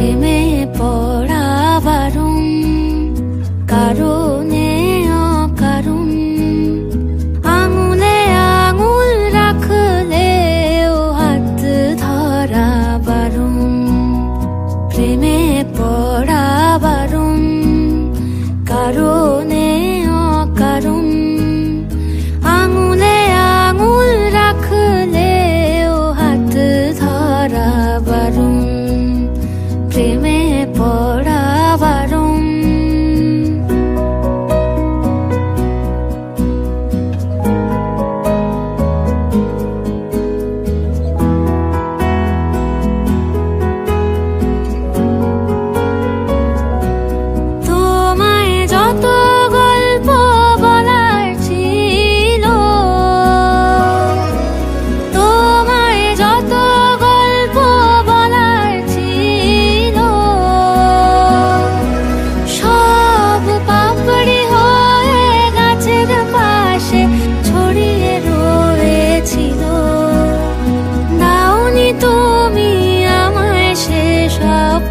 প্রেমে পড়া বারণ, কারণে অকারণ। আঙুলে আঙুল রাখলেও হাত ধরা বারণ। প্রেমে পড়া বারণ, কারণে অকারণ। আঙুলে আঙুল রাখলেও হাত ধরা বারণ। প্রেমে পড়া বারণ। তোমায় যত গল্প বলার ছিল, তোমায় যত গল্প বলার ছিল, সব পাপড়ি হয়ে গাছের পাশে ছড়িয়ে রয়েছিল। দাওনি তুমি আমায় সে সব